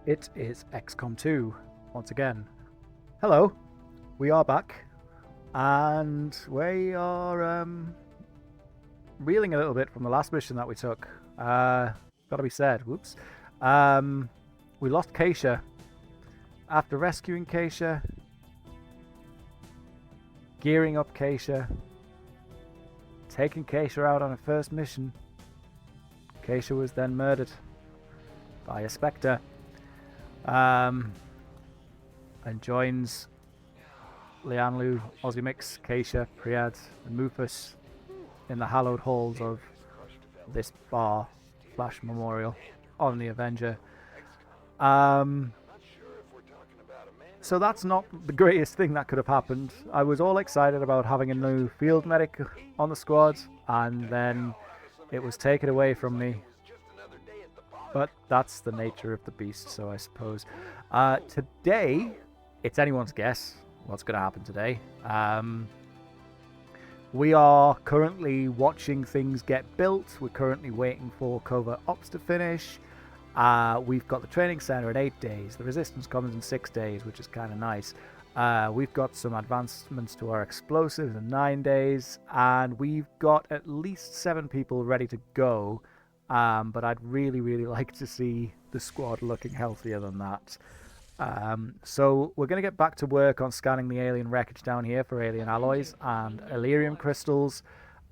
It is XCOM2 once again. Hello, we are back, and we are reeling a little bit from the last mission that we took. Gotta be said, whoops. We lost Keisha. After rescuing Keisha, gearing up Keisha, taking Keisha out on her first mission, Keisha was then murdered by a spectre. And joins Lianlu, Ozimix, Keisha, Priad, and Mufus in the hallowed halls of this bar / memorial on the Avenger. So that's not the greatest thing that could have happened. I was all excited about having a new field medic on the squad, and then it was taken away from me. But that's the nature of the beast, so I suppose. Today, it's anyone's guess what's going to happen today. We are currently watching things get built. We're currently waiting for covert ops to finish. We've got the training center in 8 days. The resistance comes in 6 days, which is kind of nice. We've got some advancements to our explosives in 9 days. And we've got at least 7 people ready to go. But I'd really like to see the squad looking healthier than that. So we're going to get back to work on scanning the alien wreckage down here for alien alloys and Illyrium crystals.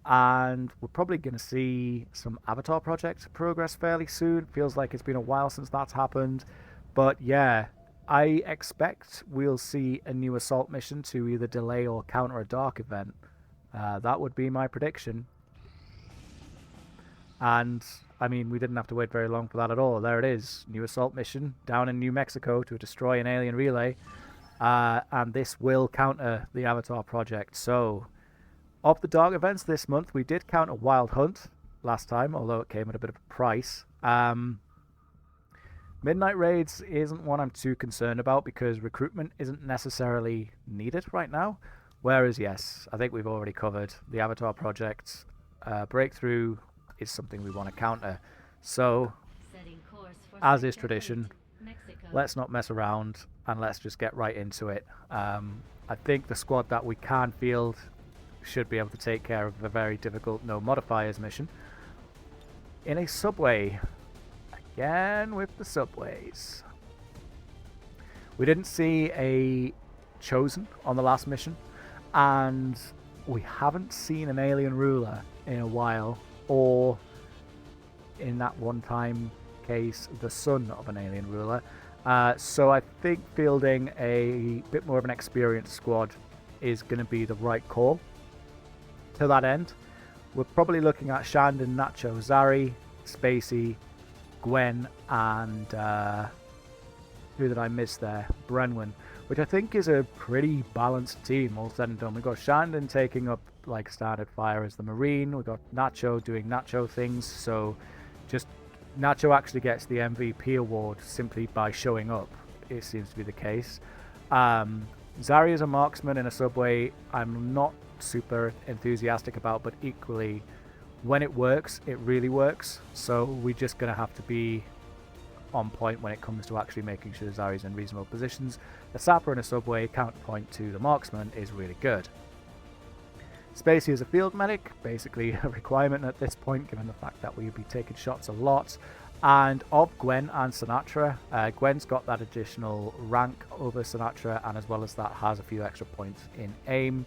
And we're probably going to see some Avatar project progress fairly soon. Feels like it's been a while since that's happened. But yeah, I expect we'll see a new assault mission to either delay or counter a dark event. That would be my prediction. And I mean, we didn't have to wait very long for that at all. There it is. New assault mission down in New Mexico to destroy an alien relay. And this will counter the Avatar project. So, of the dark events this month, we did counter Wild Hunt last time, although it came at a bit of a price. Midnight Raids isn't one I'm too concerned about because recruitment isn't necessarily needed right now. Whereas, yes, I think we've already covered the Avatar project. Breakthrough is something we want to counter. So, as is tradition, let's not mess around and let's just get right into it. I think the squad that we can field should be able to take care of a very difficult no modifiers mission. In a subway. Again with the subways. We didn't see a Chosen on the last mission, and we haven't seen an alien ruler in a while, or in that one time case, the son of an alien ruler. So I think fielding a bit more of an experienced squad is going to be the right call. To that end, we're probably looking at Shandon, Nacho, Zari, Spacey, Gwen, and who did I miss there? Brenwyn, which I think is a pretty balanced team, all said and done. We've got Shandon taking up like standard fire as the Marine. We've got Nacho doing Nacho things, so just Nacho actually gets the MVP award simply by showing up. It seems to be the case. Zari is a marksman in a subway. I'm not super enthusiastic about, but equally, when it works, it really works. So we're just going to have to be on point when it comes to actually making sure Zari's in reasonable positions. The sapper in a subway, counterpoint to the marksman, is really good. Spacey is a field medic, basically a requirement at this point, given the fact that we'll be taking shots a lot. And of Gwen and Sinatra, Gwen's got that additional rank over Sinatra, and as well as that has a few extra points in aim,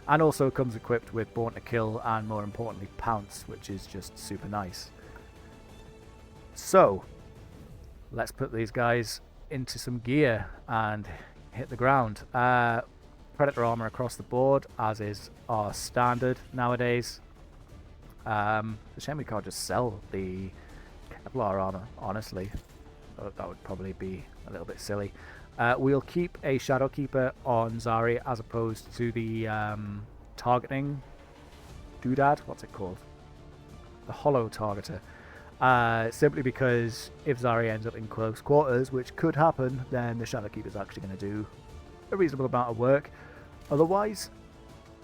and also comes equipped with Born to Kill and, more importantly, Pounce, which is just super nice. So, let's put these guys into some gear and hit the ground. Predator armor across the board, as is our standard nowadays. It's a shame we can't just sell the Kevlar armor, honestly. That would probably be a little bit silly. We'll keep a Shadow Keeper on Zari as opposed to the targeting doodad. What's it called? The Hollow Targeter. Simply because if Zari ends up in close quarters, which could happen, then the Shadow Keeper is actually going to do a reasonable amount of work. Otherwise,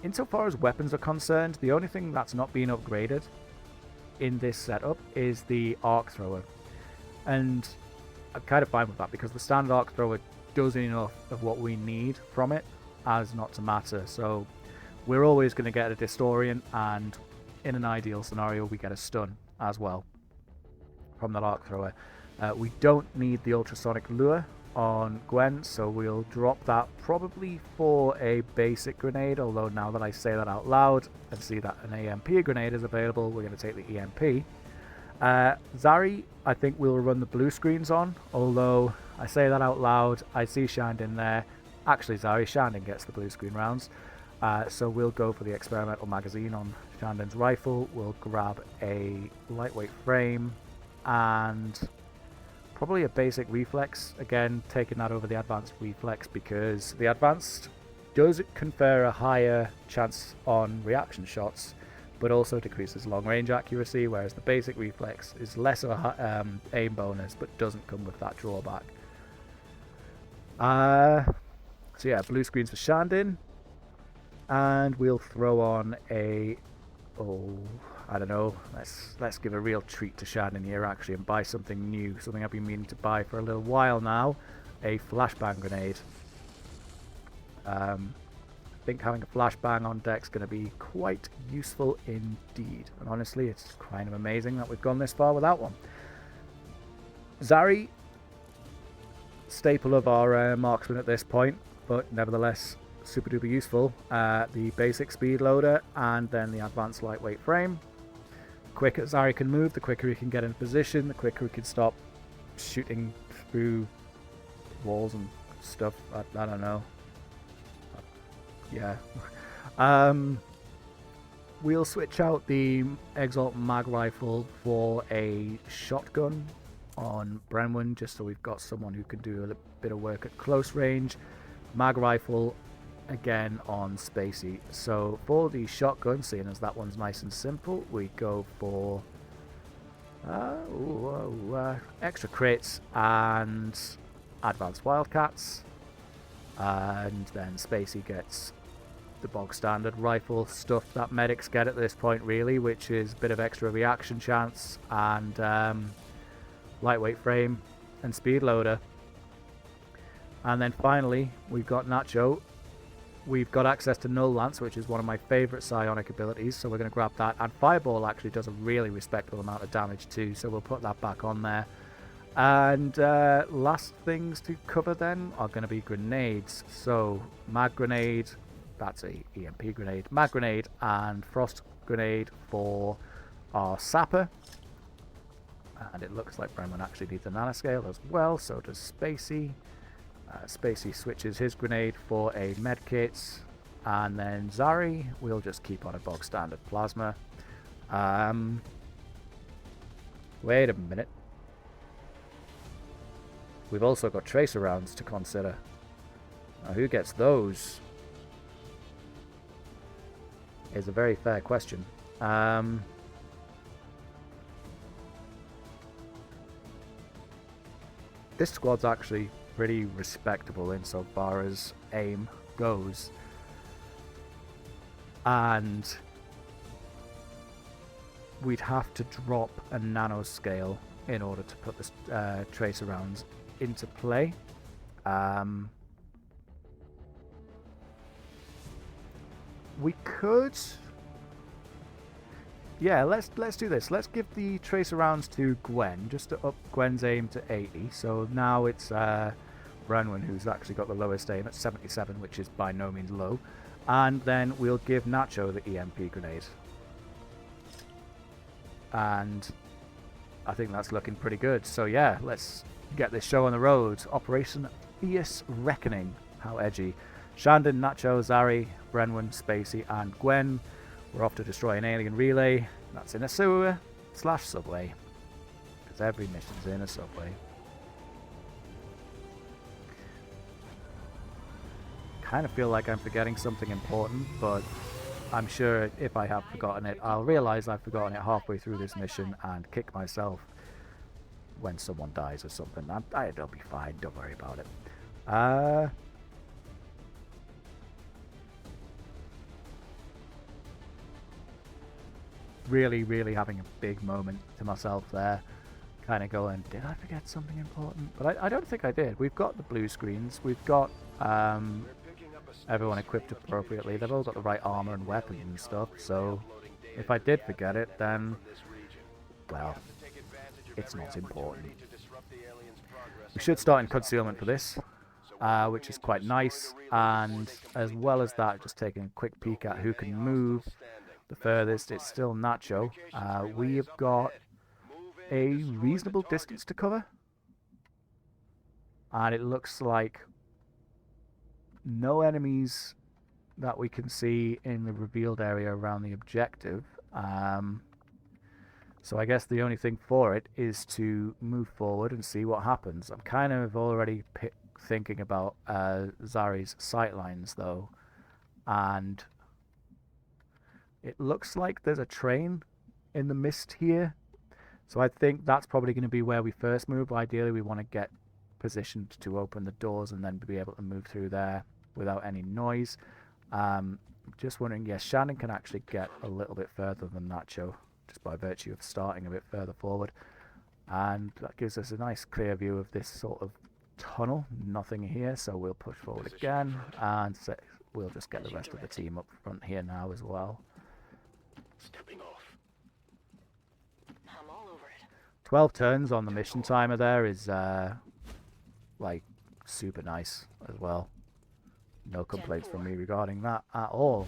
insofar as weapons are concerned, the only thing that's not been upgraded in this setup is the arc thrower. And I'm kind of fine with that because the standard arc thrower does enough of what we need from it as not to matter. So we're always going to get a Distorian, and in an ideal scenario we get a stun as well from that arc thrower. We don't need the ultrasonic lure on Gwen, so we'll drop that probably for a basic grenade, although now that I say that out loud and see that an EMP grenade is available, we're going to take the EMP. Zari, I think we'll run the blue screens on, although I say that out loud, I see Shandin there. Actually, Zari, Shandin gets the blue screen rounds. So we'll go for the experimental magazine on Shandin's rifle. We'll grab a lightweight frame and probably a basic reflex. Again, taking that over the advanced reflex because the advanced does confer a higher chance on reaction shots, but also decreases long range accuracy, whereas the basic reflex is less of a aim bonus, but doesn't come with that drawback. So yeah, blue screens for Shandin. And we'll throw on a, I don't know, let's give a real treat to Shandin here actually and buy something new, something I've been meaning to buy for a little while now, a flashbang grenade. I think having a flashbang on deck is going to be quite useful indeed, and honestly it's kind of amazing that we've gone this far without one. Zari, staple of our marksman at this point, but nevertheless super duper useful. The basic speed loader and then the advanced lightweight frame. The quicker Zari can move, the quicker he can get in position, the quicker he can stop shooting through walls and stuff. I don't know. Yeah. We'll switch out the Exalt mag rifle for a shotgun on Brenwan, just so we've got someone who can do a bit of work at close range. Mag rifle again on Spacey. So for the shotgun, seeing as that one's nice and simple, we go for extra crits and advanced wildcats, and then Spacey gets the bog standard rifle stuff that medics get at this point really, which is a bit of extra reaction chance and lightweight frame and speed loader. And then finally we've got Nacho. We've got access to Null Lance, which is one of my favourite psionic abilities, so we're going to grab that. And Fireball actually does a really respectable amount of damage too, so we'll put that back on there. And last things to cover then are going to be grenades. So Mag Grenade, that's a EMP grenade, Mag Grenade and Frost Grenade for our Sapper. And it looks like Brenwan actually needs a nanoscale as well, so does Spacey. Spacey switches his grenade for a medkit, and then Zari we'll just keep on a bog standard plasma. Wait a minute. We've also got tracer rounds to consider. Now, who gets those? Is a very fair question. This squad's actually pretty respectable insofar as aim goes, and we'd have to drop a nanoscale in order to put the tracer rounds into play. We could, yeah, let's do this. Let's give the tracer rounds to Gwen, just to up Gwen's aim to 80. So now it's Brenwan who's actually got the lowest aim at 77, which is by no means low. And then we'll give Nacho the EMP grenade. And I think that's looking pretty good. So yeah, let's get this show on the road. Operation Fierce Reckoning. How edgy. Shandin, Nacho, Zari, Brenwan, Spacey and Gwen. We're off to destroy an alien relay. That's in a sewer / subway. Because every mission's in a subway. Kind of feel like I'm forgetting something important, but I'm sure if I have forgotten it, I'll realize I've forgotten it halfway through this mission and kick myself when someone dies or something. It'll be fine, don't worry about it. Really having a big moment to myself there, kind of going, did I forget something important? But I don't think I did. We've got the blue screens. We've got everyone equipped appropriately. They've all got the right armor and weapons and stuff. So if I did forget it, then, well, it's not important. We should start in concealment for this, which is quite nice. And as well as that, just taking a quick peek at who can move the furthest. It's still Nacho. We have got a reasonable distance to cover. And it looks like no enemies that we can see in the revealed area around the objective. So I guess the only thing for it is to move forward and see what happens. I'm kind of already thinking about Zari's sightlines though, and it looks like there's a train in the mist here. So I think that's probably going to be where we first move. Ideally we want to get positioned to open the doors and then be able to move through there without any noise. Just wondering, yes, Shannon can actually get a little bit further than Nacho, just by virtue of starting a bit further forward. And that gives us a nice clear view of this sort of tunnel. Nothing here, so we'll push forward again, and we'll just get the rest of the team up front here now as well. Stepping off. I'm all over it. 12 turns on the mission timer there is like super nice as well. No complaints from me regarding that at all.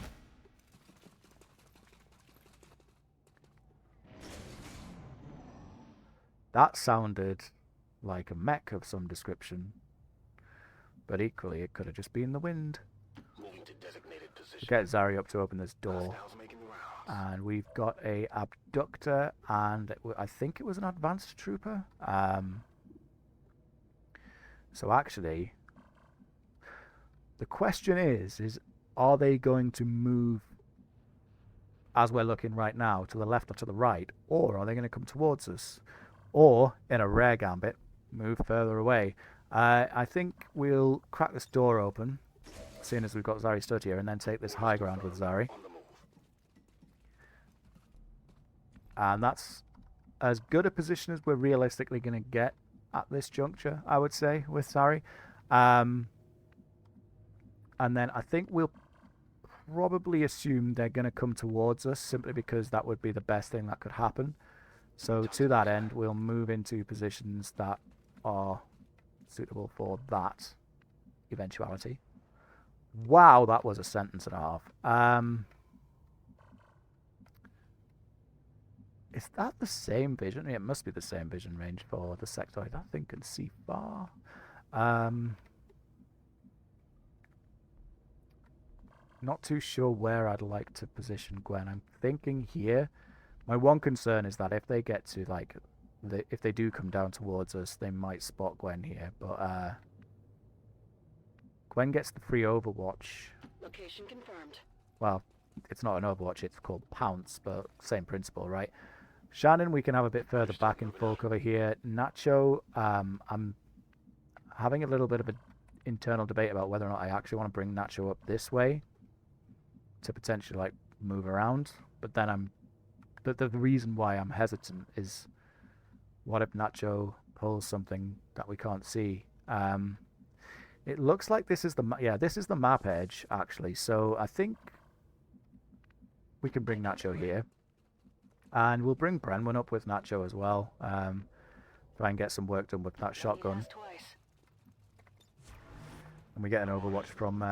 That sounded like a mech of some description, but equally it could have just been the wind. Moving to designated position. Get Zari up to open this door, and we've got a abductor, and I think it was an advanced trooper. So actually, the question is are they going to move, as we're looking right now, to the left or to the right, or are they going to come towards us? Or, in a rare gambit, move further away. I think we'll crack this door open, seeing as we've got Zari stood here, and then take this high ground with Zari. And that's as good a position as we're realistically going to get at this juncture, I would say, with Zari. And then I think we'll probably assume they're going to come towards us, simply because that would be the best thing that could happen. So to that end, we'll move into positions that are suitable for that eventuality. Wow, that was a sentence and a half. Is that the same vision? Yeah, it must be the same vision range for the sectoid. That thing can see far. Not too sure where I'd like to position Gwen. I'm thinking here. My one concern is that if they get to, like, if they do come down towards us, they might spot Gwen here. But Gwen gets the free Overwatch. Location confirmed. Well, it's not an Overwatch, it's called Pounce, but same principle, right? Shannon, we can have a bit further back in full cover here. Nacho, I'm having a little bit of an internal debate about whether or not I actually want to bring Nacho up this way to potentially, like, move around. But then the reason why I'm hesitant is, what if Nacho pulls something that we can't see? It looks like this is this is the map edge, actually. So I think we can bring Nacho here, and we'll bring Brenwyn up with Nacho as well. Try and get some work done with that shotgun. And we get an Overwatch from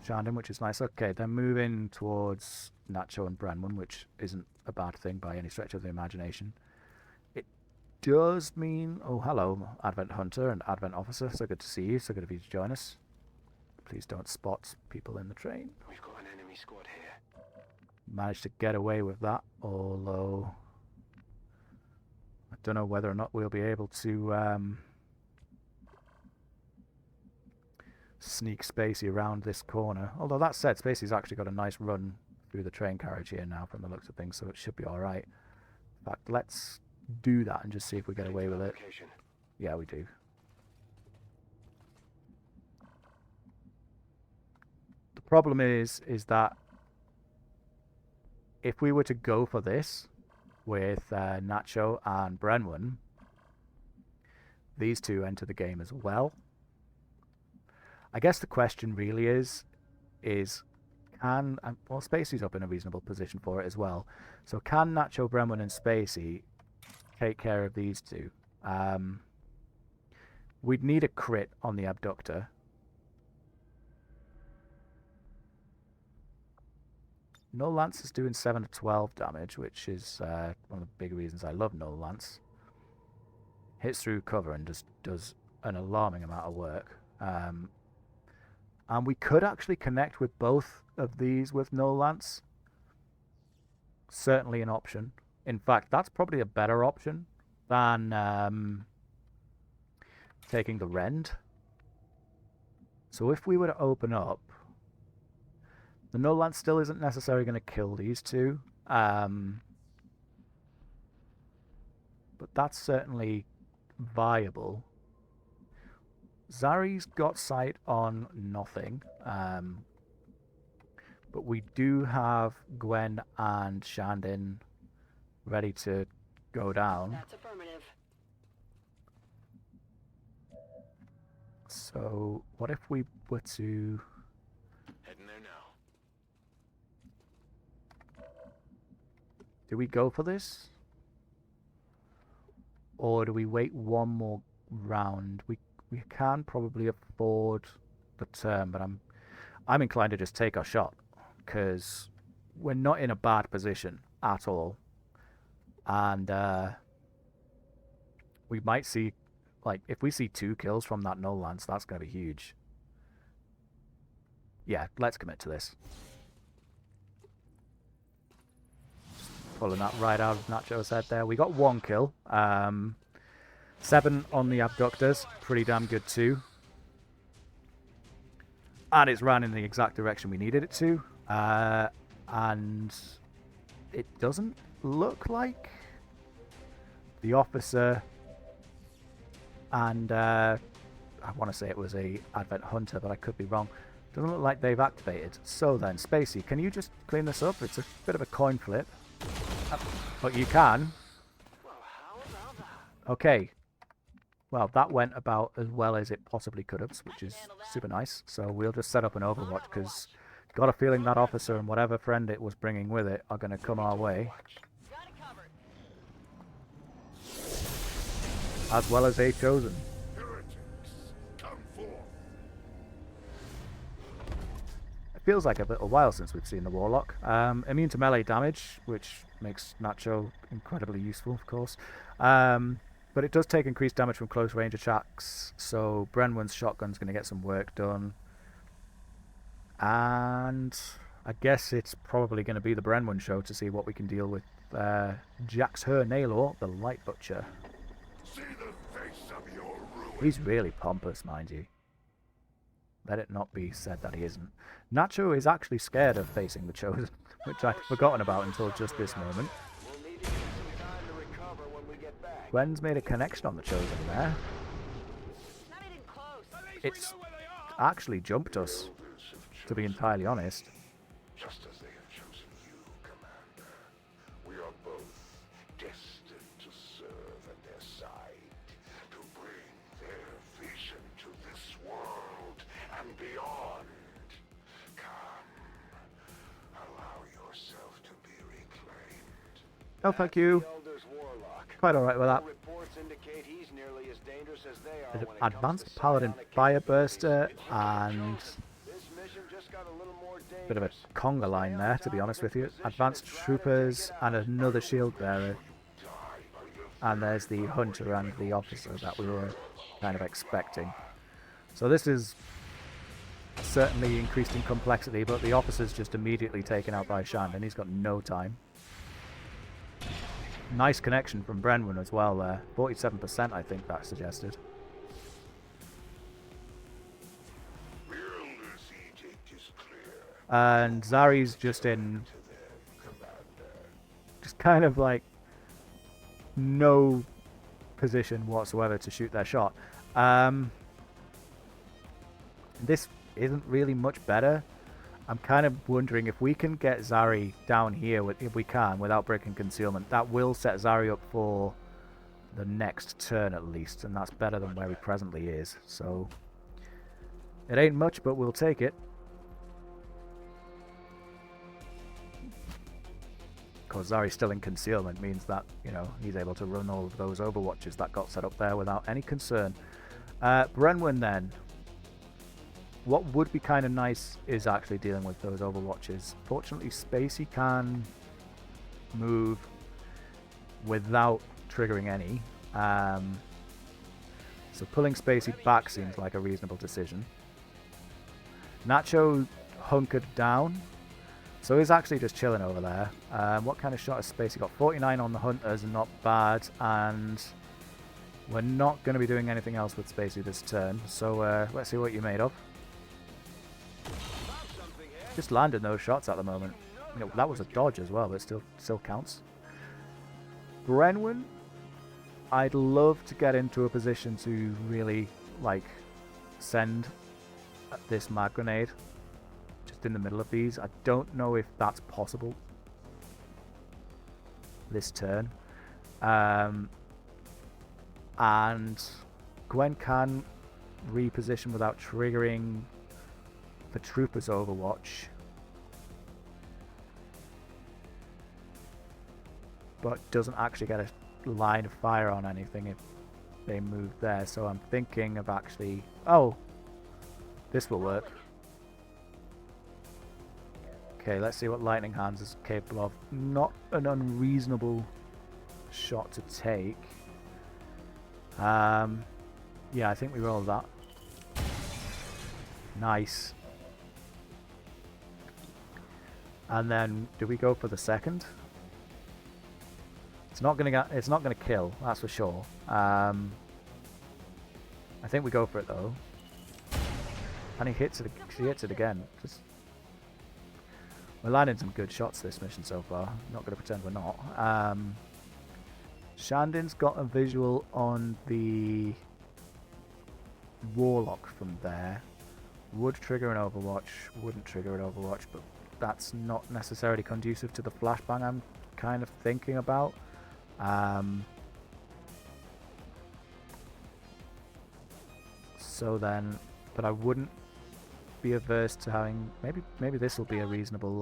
Shandon, which is nice. Okay, they're moving towards Nacho and Brenwyn, which isn't a bad thing by any stretch of the imagination. It does mean... Oh, hello, Advent Hunter and Advent Officer. So good to see you. So good of you to join us. Please don't spot people in the train. We've got an enemy squad here. Managed to get away with that, although I don't know whether or not we'll be able to sneak Spacey around this corner. Although that said, Spacey's actually got a nice run through the train carriage here now from the looks of things, so it should be alright. In fact, let's do that and just see if we get away with it. Yeah, we do. The problem is that if we were to go for this with Nacho and Brenwyn, these two enter the game as well. I guess the question really is can, well, Spacey's up in a reasonable position for it as well. So can Nacho, Brenwan and Spacey take care of these two? We'd need a crit on the abductor. No Lance is doing 7 to 12 damage, which is one of the big reasons I love No Lance. Hits through cover and just does an alarming amount of work. And we could actually connect with both of these with No Lance. Certainly an option. In fact, that's probably a better option than taking the Rend. So if we were to open up, the No Lance still isn't necessarily going to kill these two. But that's certainly viable. Zari's got sight on nothing. But we do have Gwen and Shandin ready to go down. That's affirmative. So what if we were to... Heading there now. Do we go for this? Or do we wait one more round? We can probably afford the turn, but I'm inclined to just take our shot, because we're not in a bad position at all. And we might see, like, if we see 2 kills from that No Lance, that's going to be huge. Yeah, let's commit to this. Pulling that right out of Nacho's head there. We got 1 kill. 7 on the abductors. Pretty damn good too. And it's ran in the exact direction we needed it to. And it doesn't look like the officer and I want to say it was a Advent Hunter, but I could be wrong. Doesn't look like they've activated. So then, Spacey, can you just clean this up? It's a bit of a coin flip. But you can. Well, how about that? Okay. Well, that went about as well as it possibly could have, which is super nice. So we'll just set up an Overwatch, because got a feeling that officer and whatever friend it was bringing with it are going to come our way. Got it covered. As well as a Chosen. It feels like a little while since we've seen the Warlock. Immune to melee damage, which makes Nacho incredibly useful, of course. But it does take increased damage from close range attacks, so Brenwan's shotgun's going to get some work done. And I guess it's probably going to be the Brenwan show to see what we can deal with Jax-Hur Naylor, the Light Butcher. See the face of your ruin. He's really pompous, mind you. Let it not be said that he isn't. Nacho is actually scared of facing the Chosen, which I'd forgotten about until just this moment. We'll need to get some time to recover when we get back. Gwen's made a connection on the Chosen there. Not even close. It's actually jumped us, to be entirely honest. Just as they have chosen you, Commander. We are both destined to serve at their side, to bring their vision to this world and beyond. Come, allow yourself to be reclaimed. Oh, thank you. The Elder's Warlock. Quite alright with that. Reports indicate he's nearly as dangerous as they are There's when an it comes advanced to paladin psionic fire capabilities. burster and This mission just got a little more dangerous. bit of a conga line there, to be honest with you. Advanced troopers and another shield bearer. And there's the hunter and the officer that we were kind of expecting. So this is certainly increased in complexity, but the officer's just immediately taken out by Shandin. He's got no time. Nice connection from Brenwan as well there. 47% I think that suggested. The Elder's edict is clear. And Zari's just in, just kind of like no position whatsoever to shoot their shot. This isn't really much better. I'm kind of wondering if we can get Zari down here, if we can, without breaking concealment. That will set Zari up for the next turn at least, and that's better than where he presently is. So it ain't much, but we'll take it. Because Zari's still in concealment means that, you know, he's able to run all of those overwatches that got set up there without any concern. Brenwyn then. What would be kind of nice is actually dealing with those overwatches. Fortunately, Spacey can move without triggering any. So pulling Spacey back seems like a reasonable decision. Nacho hunkered down. So he's actually just chilling over there. What kind of shot has Spacey got? 49 on the Hunters, not bad. And we're not going to be doing anything else with Spacey this turn. So let's see what you're made of. Just landing those shots at the moment. You know, that was a dodge as well, but it still counts. Brenwyn, I'd love to get into a position to really, like, send this mag grenade just in the middle of these. I don't know if that's possible this turn. And Gwen can reposition without triggering the Trooper's Overwatch. But doesn't actually get a line of fire on anything if they move there. So I'm thinking of actually... Oh! This will work. Okay, let's see what Lightning Hands is capable of. Not an unreasonable shot to take. Yeah, I think we roll that. Nice. And then, do we go for the second? It's not gonna kill, that's for sure. I think we go for it though. And he hits it. She hits it again. We're landing some good shots this mission so far. Not gonna pretend we're not. Shandin's got a visual on the Warlock from there. Would trigger an Overwatch. Wouldn't trigger an Overwatch, but that's not necessarily conducive to the flashbang I'm kind of thinking about. So then, but I wouldn't be averse to having, maybe this will be a reasonable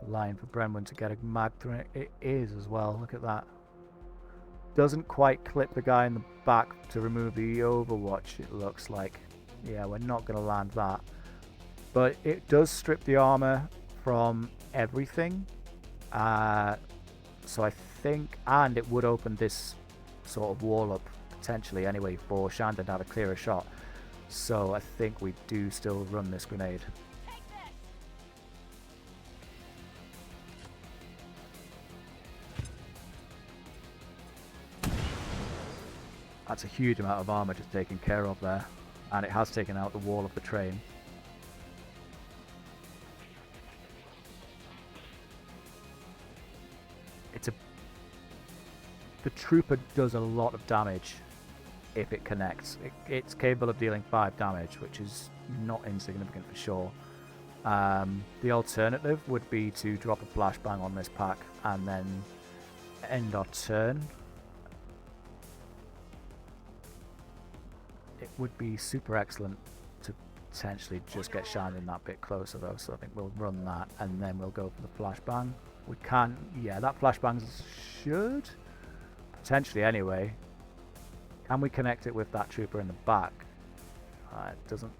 line for Brenwyn to get a mag through it. It is as well, look at that. Doesn't quite clip the guy in the back to remove the Overwatch, it looks like. Yeah, we're not going to land that. But it does strip the armor from everything. So I think, and it would open this sort of wall up potentially anyway for Shandon to have a clearer shot. So I think we do still run this grenade. That's a huge amount of armor just taken care of there. And it has taken out the wall of the train. The Trooper does a lot of damage if it connects. It's capable of dealing 5 damage, which is not insignificant for sure. The alternative would be to drop a flashbang on this pack and then end our turn. It would be super excellent to potentially just get Shannon that bit closer though, so I think we'll run that and then we'll go for the flashbang. We can, yeah, that flashbang should, potentially anyway. Can we connect it with that Trooper in the back? It doesn't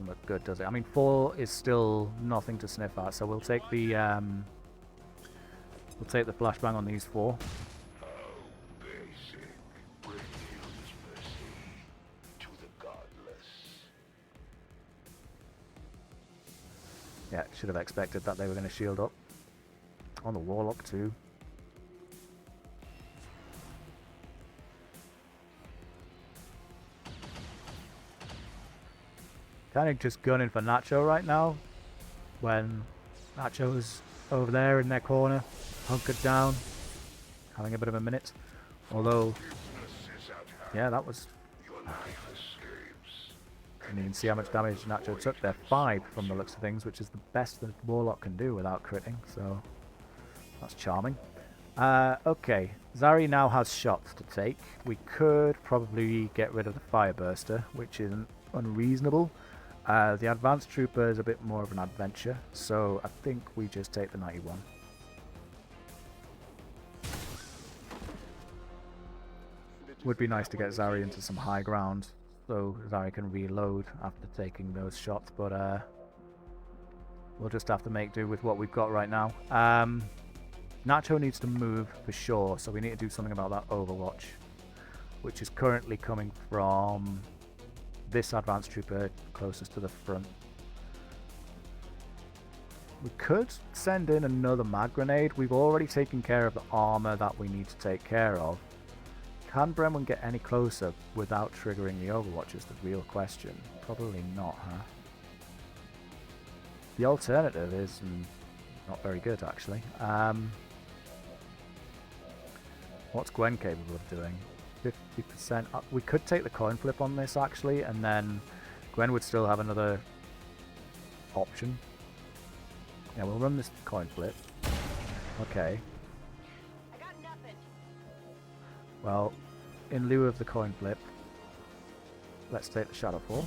look good, does it? I mean, 4 is still nothing to sniff at, so we'll take the flashbang on these 4. Yeah, should have expected that they were going to shield up. On the Warlock too. Kind of just gunning for Nacho right now. When Nacho's over there in their corner, hunkered down, having a bit of a minute. Although, yeah, that was... I mean, see how much damage Nacho took there. 5 from the looks of things, which is the best that Warlock can do without critting, so that's charming. Okay, Zari now has shots to take. We could probably get rid of the fire burster, which isn't unreasonable. The advanced trooper is a bit more of an adventure, so I think we just take the 91. Would be nice to get Zari into some high ground, so Zari can reload after taking those shots, but we'll just have to make do with what we've got right now. Nacho needs to move for sure, so we need to do something about that overwatch, which is currently coming from this advanced trooper closest to the front. We could send in another mag grenade. We've already taken care of the armor that we need to take care of. Can Brenwan get any closer without triggering the overwatch is the real question. Probably not, huh? The alternative is not very good, actually. What's Gwen capable of doing? 50%. We could take the coin flip on this, actually, and then Gwen would still have another option. Yeah, we'll run this coin flip. Okay. I got nothing. Well, in lieu of the coin flip, let's take the Shadowfall.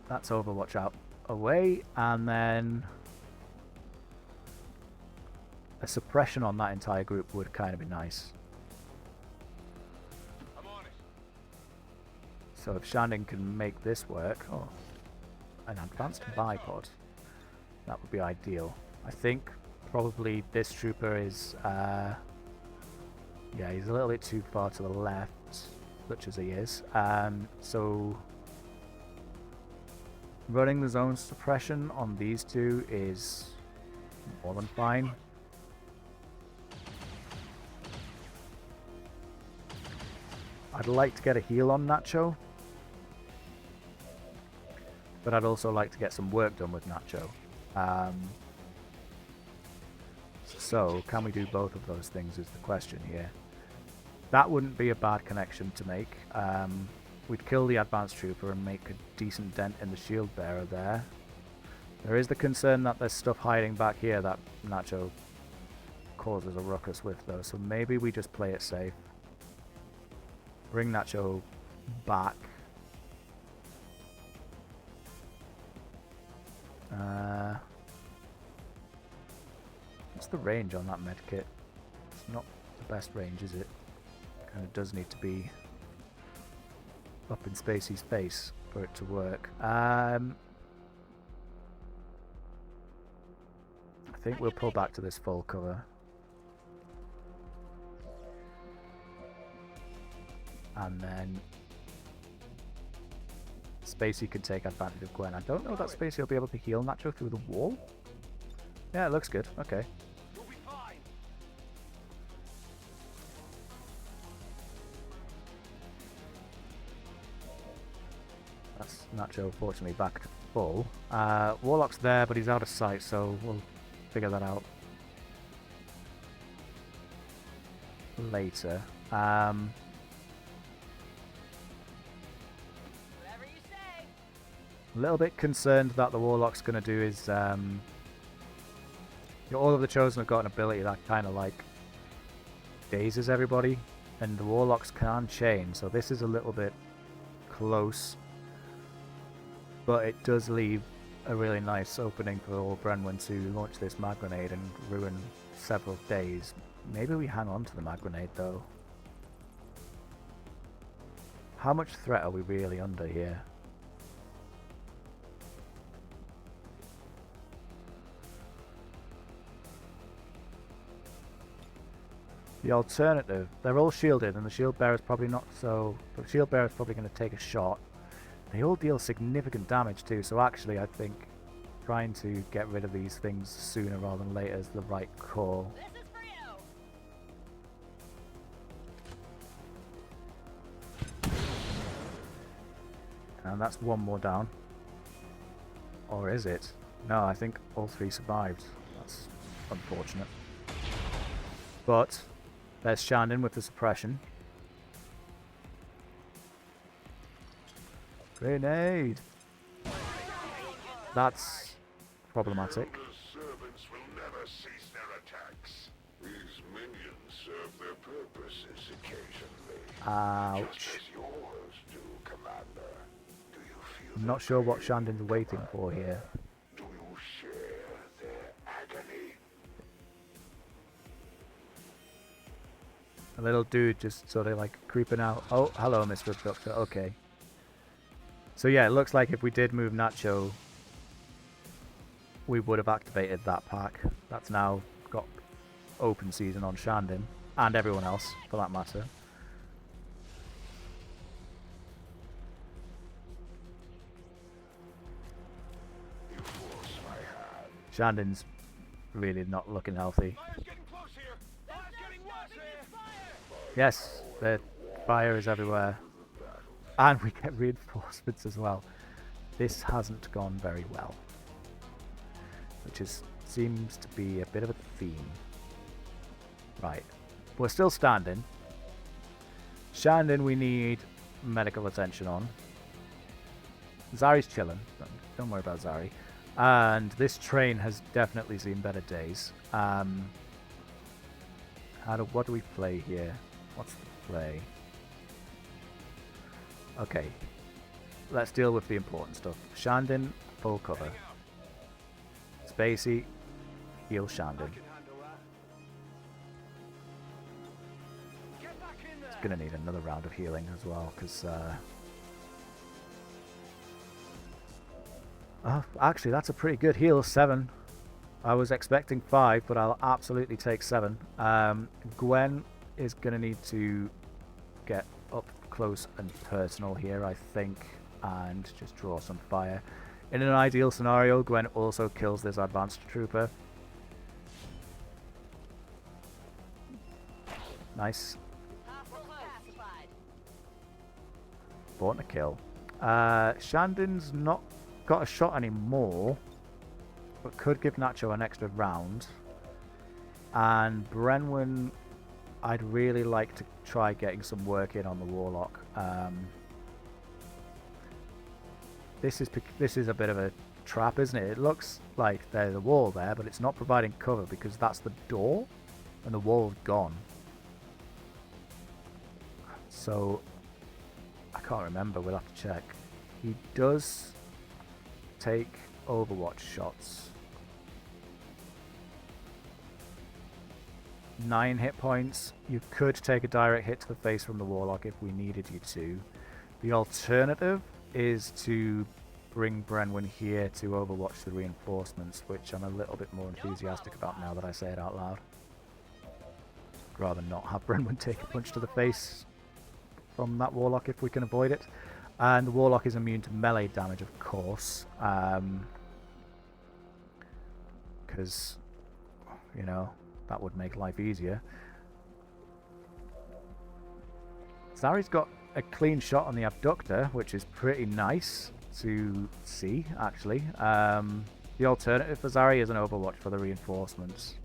That's Overwatch out away, and then a suppression on that entire group would kind of be nice. I'm on it. So if Shanding can make this work, oh, an advanced bipod, that would be ideal. I think probably this trooper is, yeah, he's a little bit too far to the left, such as he is. So running the zone suppression on these two is more than fine. I'd like to get a heal on Nacho, but I'd also like to get some work done with Nacho. So, can we do both of those things is the question here. That wouldn't be a bad connection to make. We'd kill the advanced trooper and make a decent dent in the shield bearer there. There is the concern that there's stuff hiding back here that Nacho causes a ruckus with, though, so maybe we just play it safe. Bring Nacho back. What's the range on that medkit? It's not the best range, is it? Kind of does need to be up in Spacey's face for it to work. I think we'll pull back to this full cover. And then Spacey could take advantage of Gwen. I don't know that Spacey will be able to heal Nacho through the wall. Yeah, it looks good. Okay. You'll be fine. That's Nacho, fortunately, back to full. Warlock's there, but he's out of sight, so we'll figure that out later. Whatever you say. A little bit concerned that the Warlock's going to do is... all of the Chosen have got an ability that kind of like dazes everybody, and the Warlocks can chain, so this is a little bit close. But it does leave a really nice opening for old Brenwan to launch this mag grenade and ruin several days. Maybe we hang on to the mag grenade though. How much threat are we really under here? The alternative, they're all shielded and the shield bearer's probably not, so the shield bearer's probably going to take a shot. They all deal significant damage too, so actually I think trying to get rid of these things sooner rather than later is the right call. This is for you. And that's one more down. Or is it? No, I think all three survived. That's unfortunate. But there's Shandon with the suppression. Grenade! That's problematic. The servants will cease their attacks. These minions serve their purposes occasionally. Ouch. Just as yours do, Commander. Do you feel I'm not sure what Shandon's waiting for here. Do you share their agony? A little dude just sort of like creeping out. Oh, hello, Mr. Abductor. Okay. So yeah, it looks like if we did move Nacho, we would have activated that pack. That's now got open season on Shandon, and everyone else, for that matter. You force my hand. Shandon's really not looking healthy. Fire's getting close here. Fire's getting worse here. Yes, the fire is everywhere. And we get reinforcements as well. This hasn't gone very well. Which seems to be a bit of a theme. Right. We're still standing. Shandon we need medical attention on. Zari's chilling. Don't worry about Zari. And this train has definitely seen better days. What do we play here? What's the play? Okay. Let's deal with the important stuff. Shandon, full cover. Spacey, heal Shandon. Get back in there. It's gonna need another round of healing as well, because actually that's a pretty good heal, 7. I was expecting 5, but I'll absolutely take 7. Gwen is gonna need to get up close and personal here, I think, and just draw some fire. In an ideal scenario, Gwen also kills this advanced trooper. Nice. Pacified. Important to kill. Shandon's not got a shot anymore, but could give Nacho an extra round. And Brenwyn, I'd really like to try getting some work in on the Warlock. This is a bit of a trap, isn't it? It looks like there's a wall there, but it's not providing cover because that's the door, and the wall's gone. So I can't remember. We'll have to check. He does take Overwatch shots. 9 hit points. You could take a direct hit to the face from the Warlock if we needed you to. The alternative is to bring Brenwyn here to overwatch the reinforcements, which I'm a little bit more enthusiastic about now that I say it out loud. I'd rather not have Brenwyn take a punch to the face from that Warlock if we can avoid it. And the Warlock is immune to melee damage, of course, because, you know, that would make life easier. Zari's got a clean shot on the abductor, which is pretty nice to see, actually. The alternative for Zari is an overwatch for the reinforcements.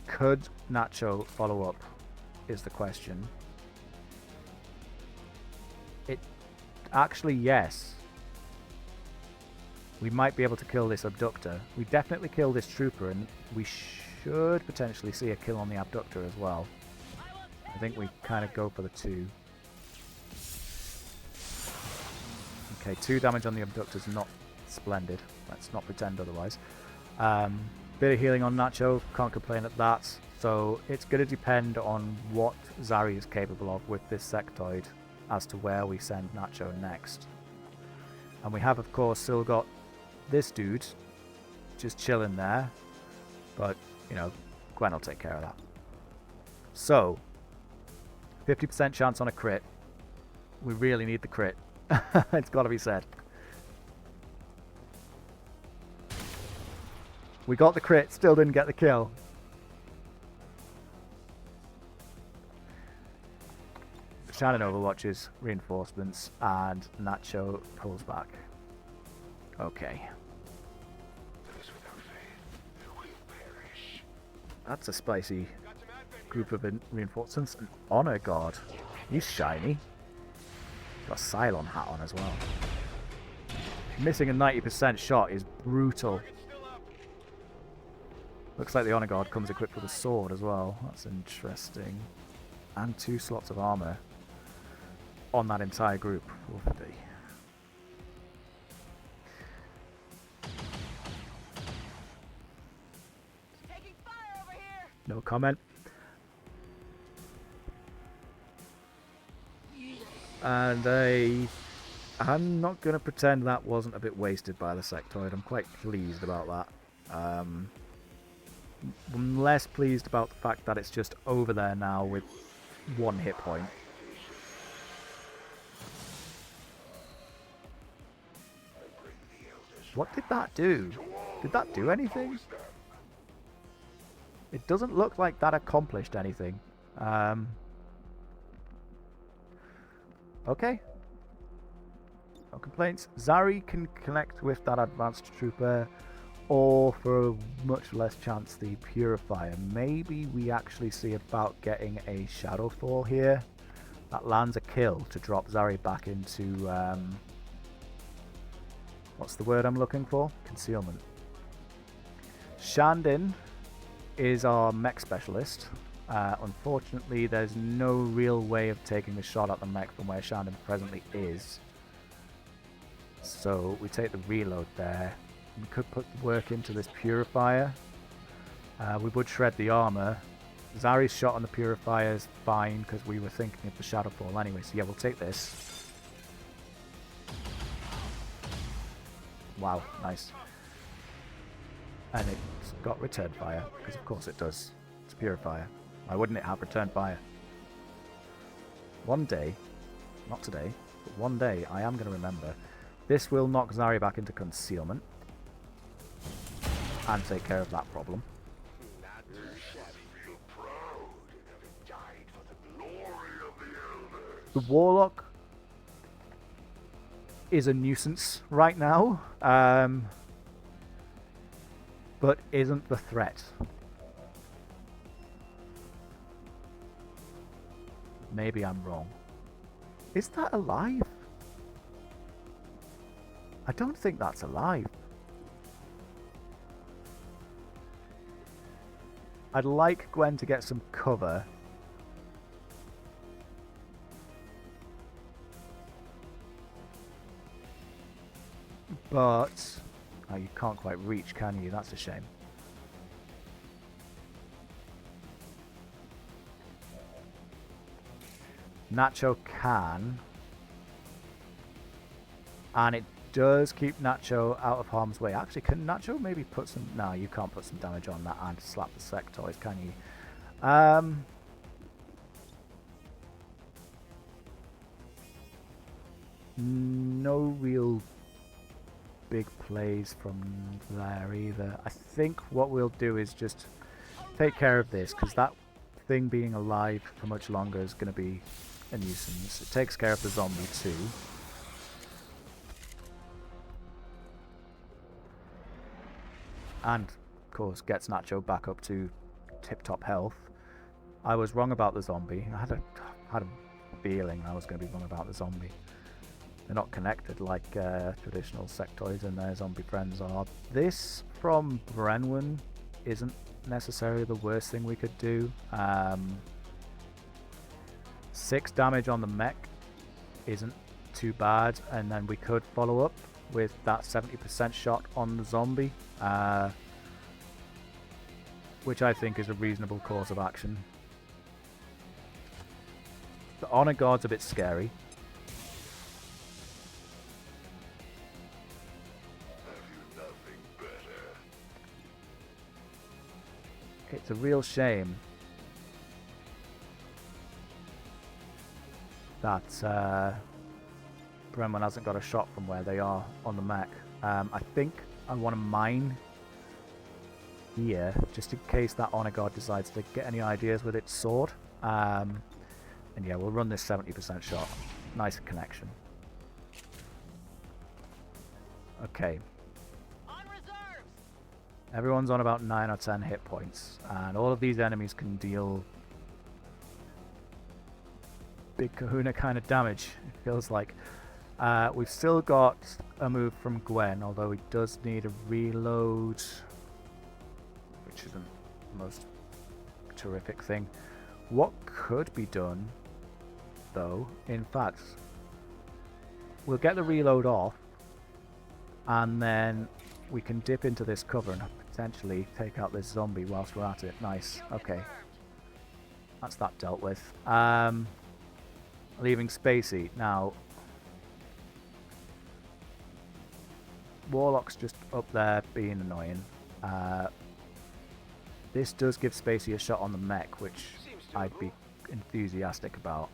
Could Nacho follow up, is the question. Actually, yes. We might be able to kill this abductor. We definitely kill this trooper, and we should potentially see a kill on the abductor as well. I think we kind of go for the 2. Okay, 2 damage on the abductor's not splendid. Let's not pretend otherwise. Bit of healing on Nacho, can't complain at that. So it's going to depend on what Zari is capable of with this sectoid as to where we send Nacho next. And we have, of course, still got this dude just chilling there. But, you know, Gwen will take care of that. So, 50% chance on a crit. We really need the crit. It's got to be said. We got the crit, still didn't get the kill. Shannon overwatches, reinforcements, and Nacho pulls back. Okay. Those without faith will perish. That's a spicy group of reinforcements. An honor guard. He's shiny. Got a Cylon hat on as well. Missing a 90% shot is brutal. Looks like the Honor Guard comes equipped with a sword as well. That's interesting. And 2 slots of armor on that entire group. Woofy. Taking fire over here. No comment. And I'm not going to pretend that wasn't a bit wasted by the sectoid. I'm quite pleased about that. I'm less pleased about the fact that it's just over there now with 1 hit point. What did that do? Did that do anything? It doesn't look like that accomplished anything. Okay. No complaints. Zari can connect with that advanced trooper, or for a much less chance the purifier. Maybe we actually see about getting a shadow fall here. That lands a kill to drop Zari back into what's the word I'm looking for? Concealment. Shandin is our mech specialist. Unfortunately, there's no real way of taking the shot at the mech from where Shandin presently is. So we take the reload there. We could put work into this purifier. We would shred the armor. Zari's shot on the purifier is fine because we were thinking of the Shadowfall anyway. So yeah, we'll take this. Wow, nice. And it's got return fire, because of course it does. It's a purifier. Why wouldn't it have return fire? One day, not today, but one day I am going to remember. This will knock Zari back into concealment and take care of that problem. The Warlock is a nuisance right now, but isn't the threat. Maybe I'm wrong. Is that alive? I don't think that's alive. I'd like Gwen to get some cover. But oh, you can't quite reach, can you? That's a shame. Nacho can. And it does keep Nacho out of harm's way. Actually, can Nacho maybe put some... No, you can't put some damage on that and slap the sectoids, can you? No real big plays from there either. I think what we'll do is just take care of this, because that thing being alive for much longer is going to be a nuisance. It takes care of the zombie too. And, of course, gets Nacho back up to tip-top health. I was wrong about the zombie. I had a feeling I was going to be wrong about the zombie. They're not connected like traditional sectoids and their zombie friends are. This from Brenwan isn't necessarily the worst thing we could do. 6 damage on the mech isn't too bad, and then we could follow up with that 70% shot on the zombie, which I think is a reasonable course of action. The Honor Guard's a bit scary. It's a real shame that Brenwan hasn't got a shot from where they are on the mech. I think I want to mine here, just in case that Honor Guard decides to get any ideas with its sword. And yeah, we'll run this 70% shot. Nice connection. Okay. Everyone's on about 9 or 10 hit points, and all of these enemies can deal big kahuna kind of damage, it feels like. We've still got a move from Gwen, although he does need a reload, which isn't the most terrific thing. What could be done, though, in fact, we'll get the reload off, and then we can dip into this cover and potentially take out this zombie whilst we're at it. Nice. Okay. That's that dealt with. Leaving Spacey. Now, Warlock's just up there being annoying. This does give Spacey a shot on the mech, which I'd be enthusiastic about.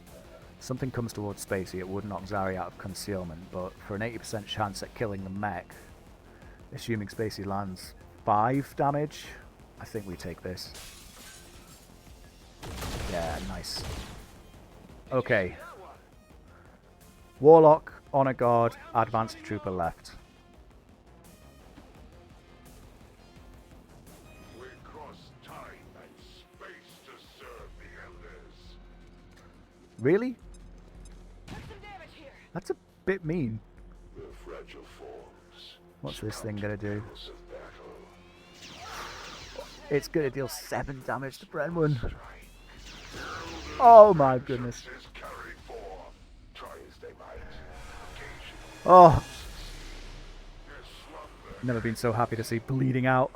Something comes towards Spacey, it would knock Zari out of concealment, but for an 80% chance at killing the mech, assuming Spacey lands 5 damage, I think we take this. Yeah, nice. Okay. Warlock, Honor Guard, Advanced Trooper left. We cross time and space to serve the elders. Really? Put some damage here. That's a bit mean. The fragile forms. What's this thing gonna do? Of battle. It's gonna deal 7 damage to Brenwan. Oh my goodness. Is carried forth. Try as they might. Occasionally, Oh, their slumber. never been so happy to see bleeding out.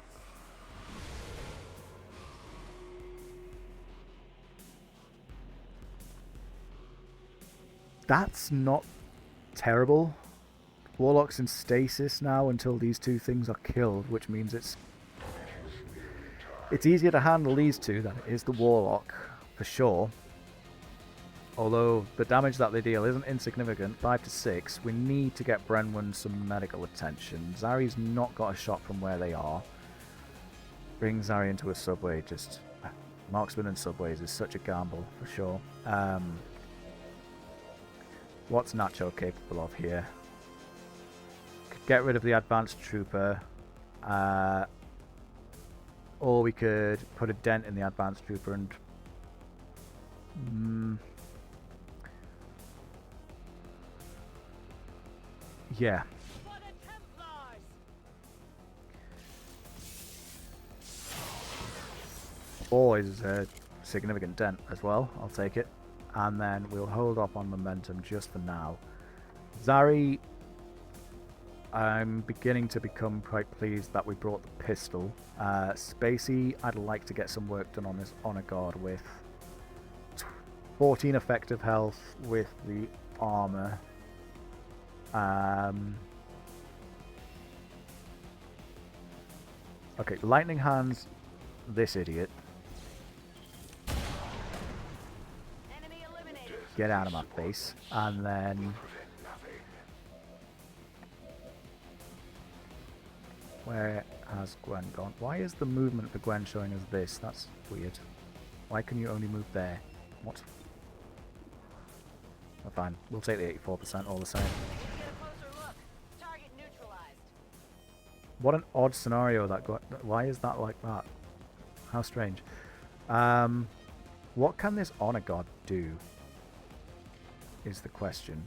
That's not terrible. Warlock's in stasis now until these two things are killed, which means it's easier to handle these two than it is the Warlock, for sure. Although the damage that they deal isn't insignificant, 5 to 6, we need to get Brenwan some medical attention. Zari's not got a shot from where they are. Bring Zari into a subway, just... Marksman and subways is such a gamble, for sure. What's Nacho capable of here? Could get rid of the Advanced Trooper. Or we could put a dent in the Advanced Trooper and... yeah. For the Templars. Or is a significant dent as well. I'll take it. And then we'll hold off on momentum just for now. Zari, I'm beginning to become quite pleased that we brought the pistol. Spacey, I'd like to get some work done on this Honor Guard with 14 effective health with the armor. Okay, Lightning Hands this idiot. Enemy eliminated. Get out of my face. And then... where has Gwen gone? Why is the movement for Gwen showing us this? That's weird. Why can you only move there? What? Oh, fine. We'll take the 84% all the same. Get a closer look. Target neutralized. What an odd scenario that got. Why is that like that? How strange. What can this Honor Guard do? Is the question.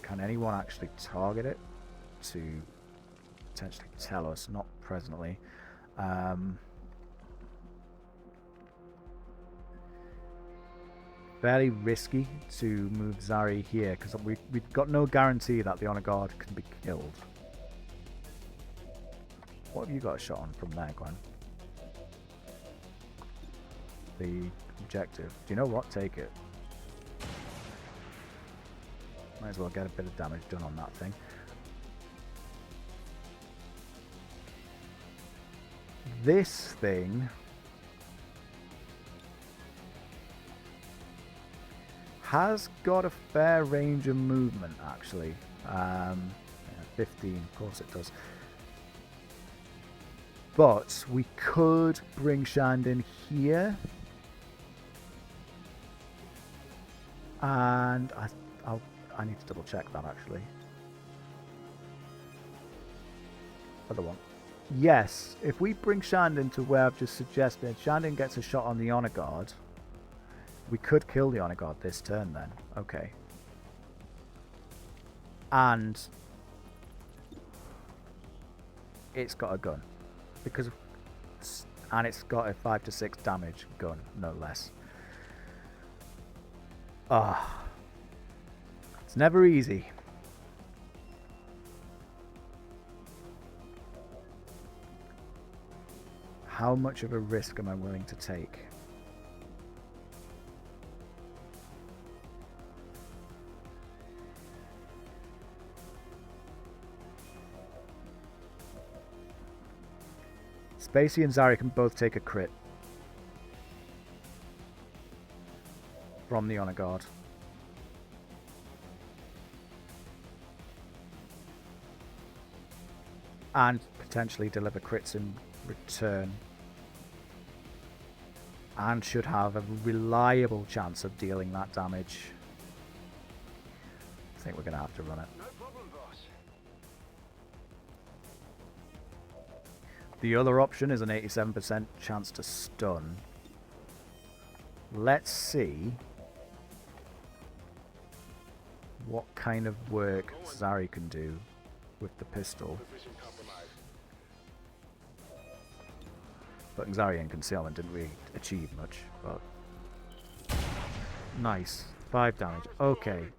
Can anyone actually target it to potentially tell us? Not presently. Fairly risky to move Zari here because we've got no guarantee that the Honor Guard can be killed. What have you got a shot on from there, Gwen? The objective. Do you know what? Take it. Might as well get a bit of damage done on that thing. This thing has got a fair range of movement, actually. 15, of course it does. But we could bring Shandon here. And I need to double check that, actually. Other one. Yes, if we bring Shandon to where I've just suggested, Shandon gets a shot on the Honor Guard. We could kill the Honor God this turn then. Okay. And it's got a gun. And it's got a 5 to 6 damage gun, no less. Ah. It's never easy. How much of a risk am I willing to take? Spacey and Zari can both take a crit from the Honor Guard. And potentially deliver crits in return. And should have a reliable chance of dealing that damage. I think we're going to have to run it. No problem, boss. The other option is an 87% chance to stun. Let's see what kind of work Zari can do with the pistol. Position compromised. But Zari in concealment didn't really achieve much. But nice. 5 damage. Okay.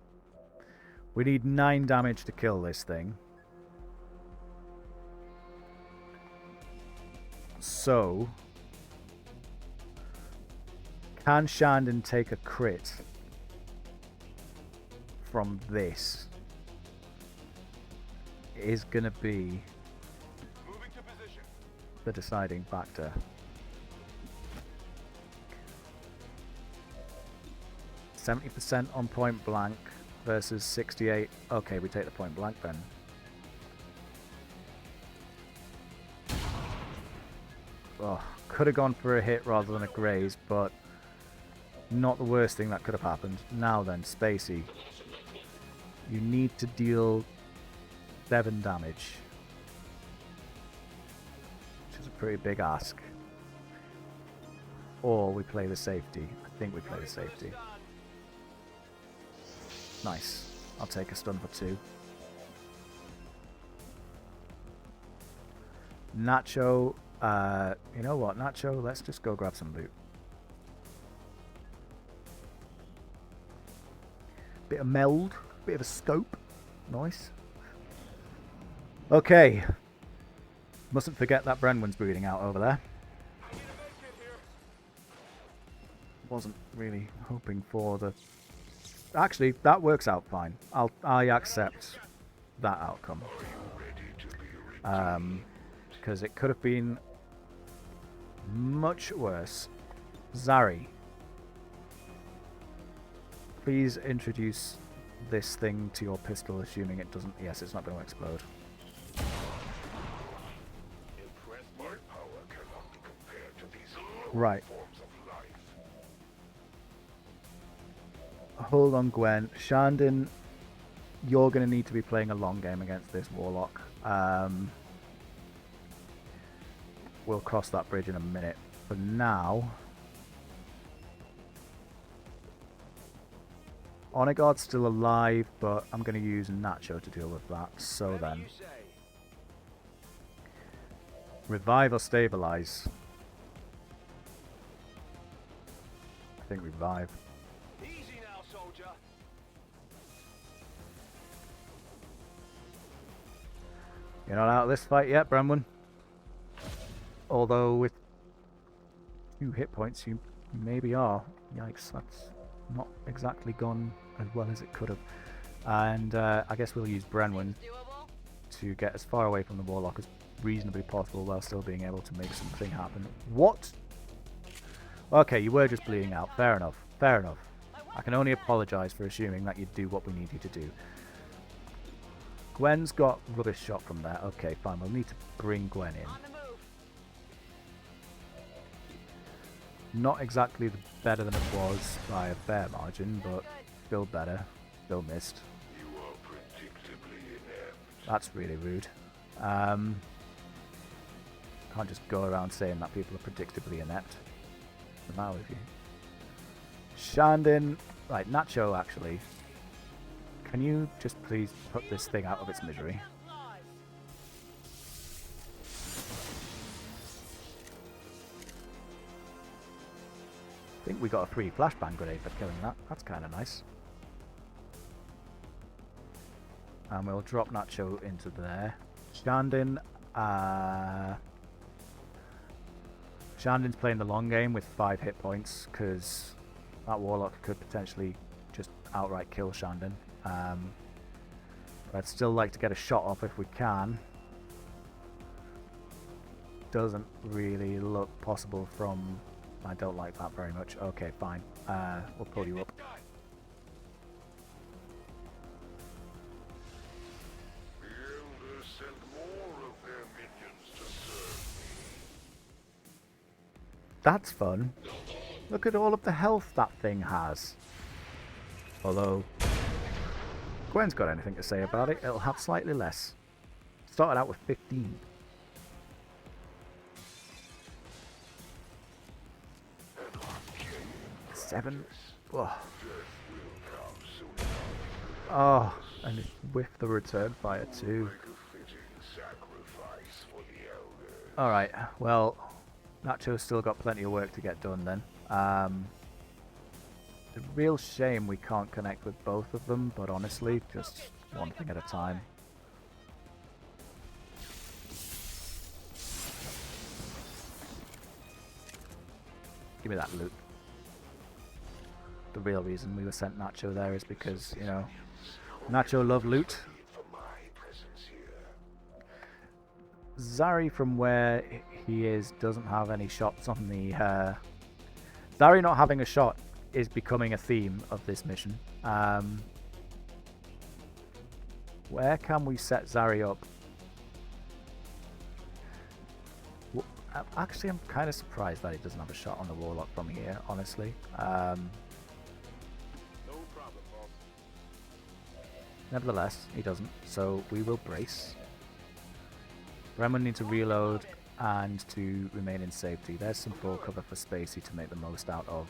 We need 9 damage to kill this thing. So, can Shandon take a crit from this? Is gonna be Moving to position. the deciding factor. %70 on point blank versus 68. Okay, we take the point blank then. Oh, could have gone for a hit rather than a graze, but not the worst thing that could have happened. Now then, Spacey. You need to deal 7 damage. Which is a pretty big ask. Or we play the safety. I think we play the safety. Nice. I'll take a stun for 2. Nacho. You know what, Nacho? Let's just go grab some loot. Bit of meld. Bit of a scope. Nice. Okay. Mustn't forget that Brenwan's breeding out over there. Wasn't really hoping for the... Actually, that works out fine. I accept that outcome. Because it could have been much worse. Zari, please introduce this thing to your pistol, assuming it doesn't... Yes, it's not going to explode. My power cannot be compared to these Right. forms of life. Hold on, Gwen. Shandon, you're going to need to be playing a long game against this Warlock. We'll cross that bridge in a minute. For now, Honor Guard's still alive, but I'm going to use Nacho to deal with that. So then, revive or stabilize? I think revive. Easy now, soldier. You're not out of this fight yet, Brenwan. Although with 2 hit points, you maybe are. Yikes, that's not exactly gone as well as it could have. And I guess we'll use Brenwan Doable? to get as far away from the Warlock as reasonably possible while still being able to make something happen. What? Okay, you were just bleeding out. Fair enough. Fair enough. I can only apologise for assuming that you'd do what we need you to do. Gwen's got rubbish shot from there. Okay, fine. We'll need to bring Gwen in. On the move. Not exactly better than it was by a fair margin, but still better. Still missed. You are predictably inept. That's really rude. Can't just go around saying that people are predictably inept. What's the matter with you? Shandon, right, Nacho actually. Can you just please put this thing out of its misery? Templars. I think we got a free flashbang grenade for killing that. That's kind of nice. And we'll drop Nacho into there. Shandon, Shandon's playing the long game with 5 hit points because that Warlock could potentially just outright kill Shandon. But I'd still like to get a shot off if we can. Doesn't really look possible from... I don't like that very much. Okay, fine. We'll pull you up. The Elders send more of their minions to serve me. That's fun. Look at all of the health that thing has. Although, Gwen's got anything to say about it, it'll have slightly less. Started out with 15. Seven. Oh, oh, and it whiffed the return fire too. Alright, well, Nacho's still got plenty of work to get done then. It's a real shame we can't connect with both of them, but honestly, just one thing at a time. Give me that loot. The real reason we were sent Nacho there is because, you know, Nacho love loot. Zari, from where he is, doesn't have any shots on the... Zari not having a shot is becoming a theme of this mission. Where can we set Zari up? Actually, I'm kind of surprised that he doesn't have a shot on the Warlock from here, honestly. Nevertheless, he doesn't, so we will brace. Bremen needs to reload and to remain in safety. There's some full cover for Spacey to make the most out of.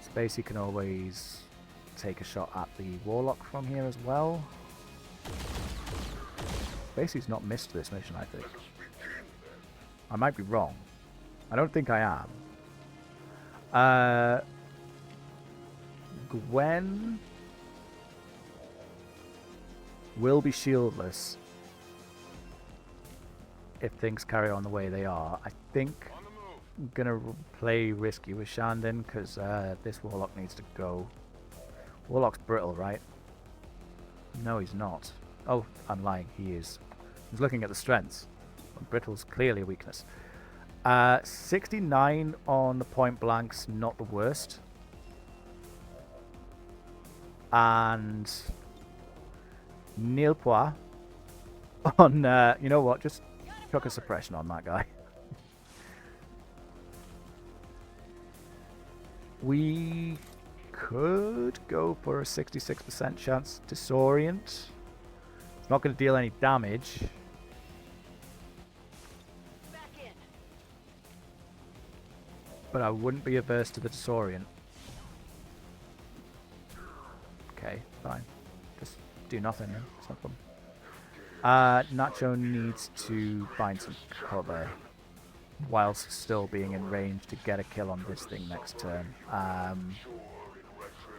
Spacey can always take a shot at the Warlock from here as well. Spacey's not missed this mission, I think. I might be wrong. I don't think I am. Gwen will be shieldless if things carry on the way they are. I think I'm gonna play risky with Shandon because this Warlock needs to go. Warlock's brittle, right? No, he's not. Oh, I'm lying. He is. He's looking at the strengths. Brittle's clearly a weakness. 69 on the point blanks, not the worst. And Nilpois on, you know what, just chuck a suppression on that guy. We could go for a 66% chance disorient. It's not going to deal any damage. Back in. But I wouldn't be averse to the disorient. Okay, fine. Just do nothing then. It's no problem. Nacho needs to find some cover whilst still being in range to get a kill on this thing next turn.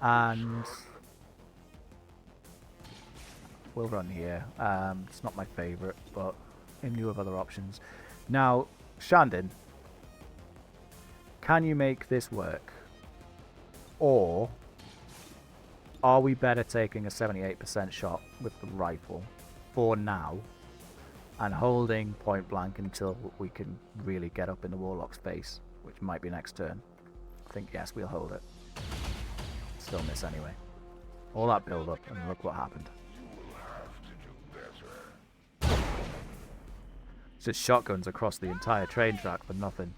And we'll run here. It's not my favourite, but in lieu of other options. Now, Shandon, can you make this work? Or are we better taking a 78% shot with the rifle for now and holding point blank until we can really get up in the Warlock's face, which might be next turn? I think, yes, we'll hold it. Still miss anyway. All that build up, and look what happened. Just shotguns across the entire train track for nothing.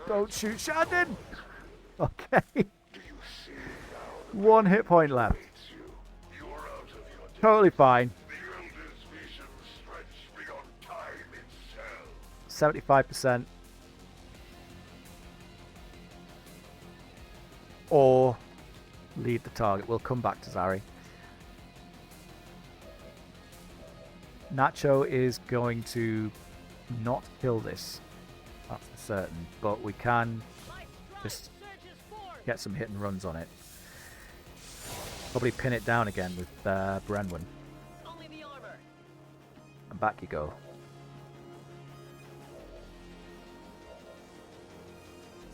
Don't shoot Shandon! Okay. 1 hit point left. Totally fine. 75%. or lead the target. We'll come back to Zari. Nacho is going to not kill this, that's for certain, but we can just get some hit and runs on it. Probably pin it down again with Brenwyn. Only the armor. And back you go.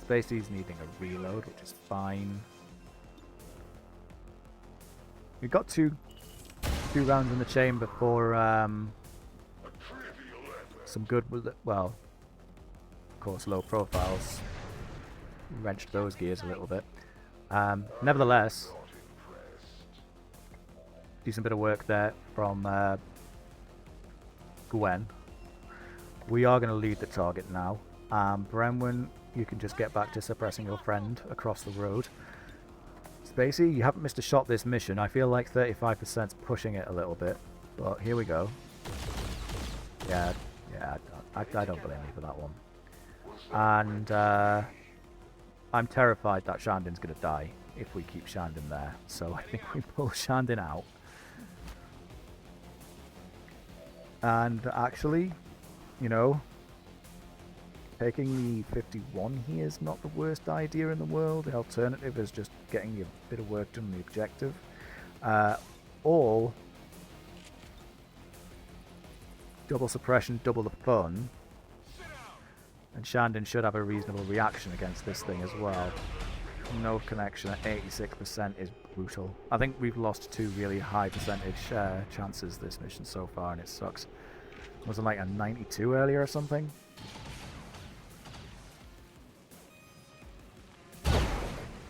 Spacey's needing a reload, which is fine. We've got two rounds in the chamber for some good, well, of course, low profiles. Wrenched those gears a little bit. Nevertheless, decent bit of work there from Gwen. We are going to lead the target now. Brenwyn, you can just get back to suppressing your friend across the road. Spacey, you haven't missed a shot this mission. I feel like 35% is pushing it a little bit, but here we go. Yeah, I don't blame you for that one. And I'm terrified that Shandon's going to die if we keep Shandon there. So I think we pull Shandon out. And actually, you know, taking the 51 here is not the worst idea in the world. The alternative is just getting a bit of work done on the objective. Or double suppression, double the fun. And Shandon should have a reasonable reaction against this thing as well. No connection at 86% is brutal. I think we've lost two really high percentage chances this mission so far, and it sucks. Was it like a 92 earlier or something?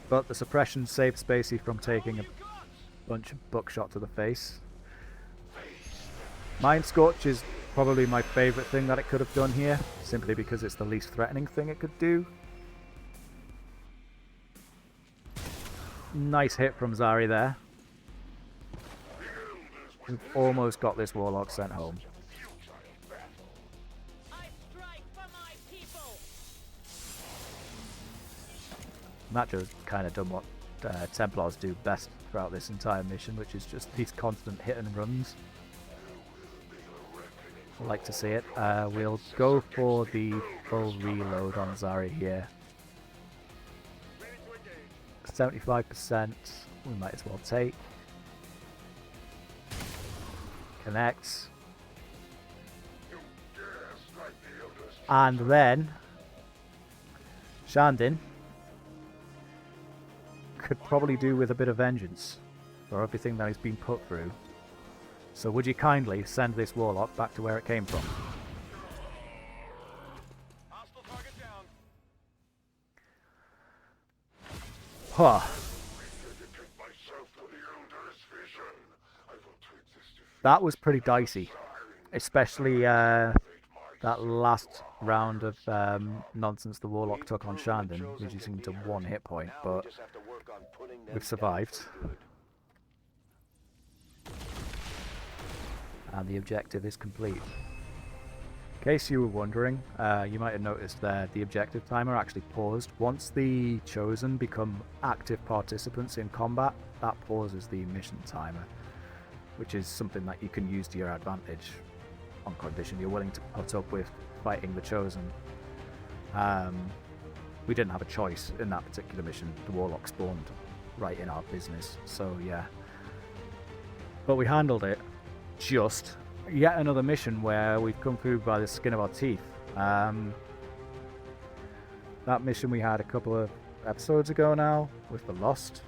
But the suppression saved Spacey from taking a bunch of buckshot to the face. Mind Scorch is probably my favourite thing that it could have done here, simply because it's the least threatening thing it could do. Nice hit from Zari there. We've almost got this Warlock sent home. I strike for my people. Nacho's kind of done what Templars do best throughout this entire mission, which is just these constant hit and runs. I like to see it. We'll go for the full reload on Zari here. 75% we might as well take. Connects. And then Shandon could probably do with a bit of vengeance for everything that he's been put through. So would you kindly send this Warlock back to where it came from? Hostile target down. Huh. That was pretty dicey. Especially that last round of nonsense the Warlock took on Shandon, reducing to 1 hit point, but we've survived. And the objective is complete. In case you were wondering, you might have noticed there the objective timer actually paused. Once the Chosen become active participants in combat, that pauses the mission timer, which is something that you can use to your advantage on condition you're willing to put up with fighting the Chosen. We didn't have a choice in that particular mission. The Warlock spawned right in our business, so yeah. But we handled it. Just yet another mission where we've come through by the skin of our teeth. That mission we had a couple of episodes ago now with the Lost,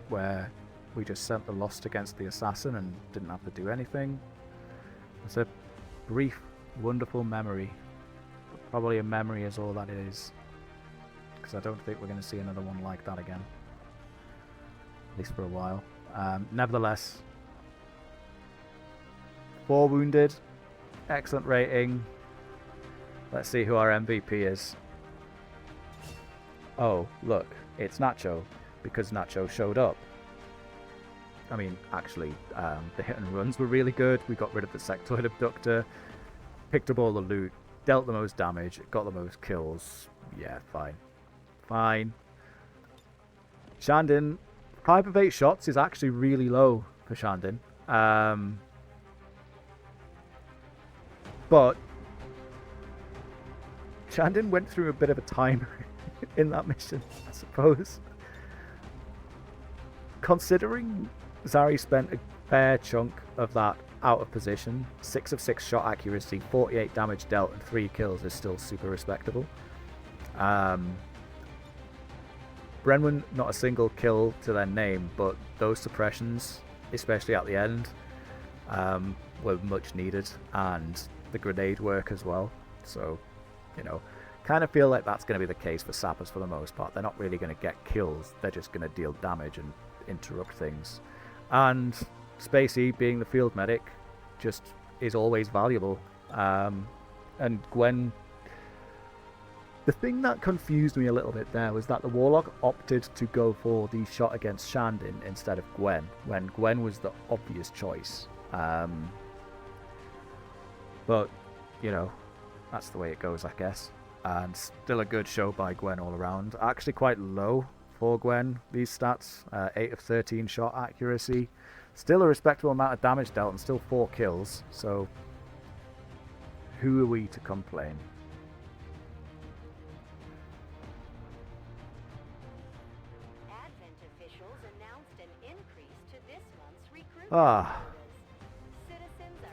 where we just sent the Lost against the Assassin and didn't have to do anything. It's a brief, wonderful memory, but probably a memory is all that it is, because I don't think we're going to see another one like that again, at least for a while. Nevertheless, 4 wounded, excellent rating. Let's see who our MVP is. Oh, look, it's Nacho, because Nacho showed up. I mean, actually, the hit and runs were really good. We got rid of the sectoid abductor, picked up all the loot, dealt the most damage, got the most kills. Yeah, fine. Fine. Shandin, 5 of 8 shots is actually really low for Shandin. But Shandin went through a bit of a timer in that mission, I suppose. Considering Zari spent a fair chunk of that out of position, 6 of 6 shot accuracy, 48 damage dealt, and 3 kills is still super respectable. Brenwan, not a single kill to their name, but those suppressions, especially at the end, were much needed, and the grenade work as well. So, you know, kind of feel like that's going to be the case for sappers for the most part. They're not really going to get kills, they're just going to deal damage and interrupt things. And Spacey, being the field medic, just is always valuable. And Gwen... The thing that confused me a little bit there was that the Warlock opted to go for the shot against Shandin instead of Gwen, when Gwen was the obvious choice. But, you know, that's the way it goes, I guess. And still a good show by Gwen all around. Actually quite low for Gwen, these stats. 8 of 13 shot accuracy. Still a respectable amount of damage dealt and still 4 kills. So, who are we to complain?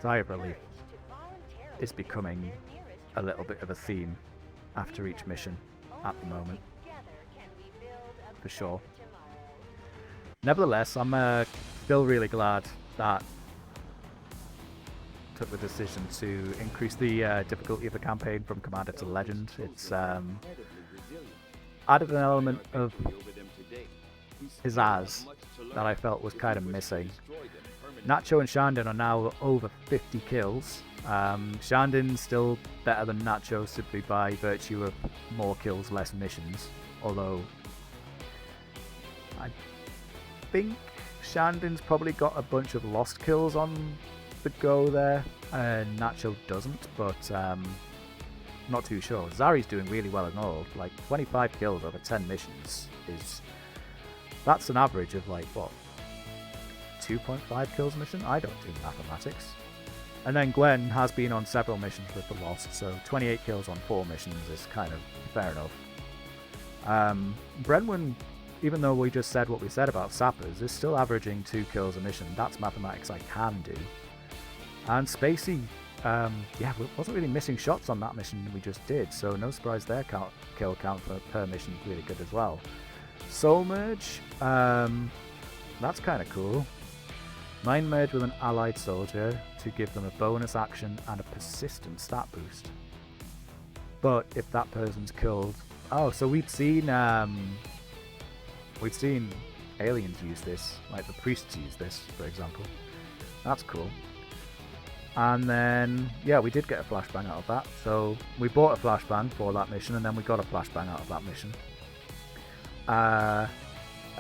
Sigh of relief. It's becoming a little bit of a theme after each mission at the moment, for sure. Nevertheless, I'm still really glad that took the decision to increase the difficulty of the campaign from Commander to Legend. It's added an element of pizzazz that I felt was kind of missing. Nacho and Shandin are now over 50 kills. Shandin's still better than Nacho simply by virtue of more kills, less missions. Although, I think Shandin's probably got a bunch of lost kills on the go there. Nacho doesn't, but not too sure. Zari's doing really well in all. Like, 25 kills over 10 missions is... That's an average of, like, what? 2.5 kills a mission? I don't do mathematics. And then Gwen has been on several missions with the Lost, so 28 kills on 4 missions is kind of fair enough. Brenwan, even though we just said what we said about sappers, is still averaging 2 kills a mission. That's mathematics I can do. And Spacey, yeah, wasn't really missing shots on that mission we just did, so no surprise their kill count per mission is really good as well. Soul Merge, that's kind of cool. Mind Merge with an allied soldier to give them a bonus action and a persistent stat boost. But if that person's killed... Oh, so we've seen aliens use this, like the priests use this, for example. That's cool. And then, yeah, we did get a flashbang out of that. So we bought a flashbang for that mission, and then we got a flashbang out of that mission. A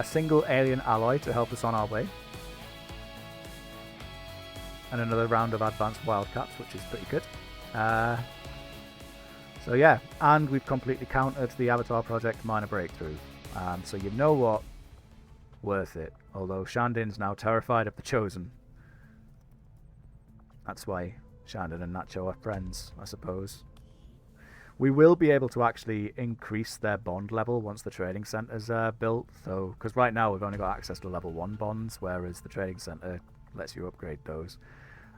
single alien alloy to help us on our way. And another round of advanced wildcats, which is pretty good. So yeah, and we've completely countered the Avatar Project minor breakthrough. So you know what? Worth it. Although Shandin's now terrified of the Chosen. That's why Shandin and Nacho are friends, I suppose. We will be able to actually increase their bond level once the trading center's built, though, because right now we've only got access to level 1 bonds, whereas the trading center lets you upgrade those.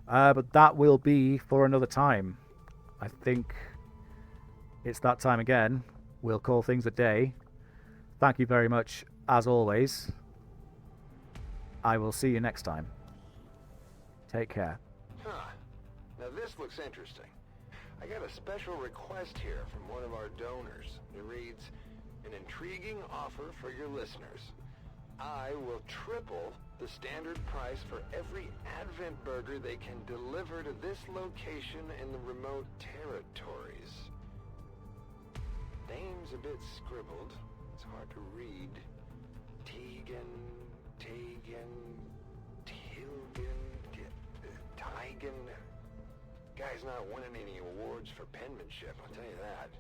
But that will be for another time. I think it's that time again. We'll call things a day. Thank you very much, as always. I will see you next time. Take care. Huh. Now this looks interesting. I got a special request here from one of our donors. It reads, an intriguing offer for your listeners. I will triple the standard price for every Advent burger they can deliver to this location in the remote territories. Name's a bit scribbled. It's hard to read. Tegan, Tigan. Guy's not winning any awards for penmanship, I'll tell you that.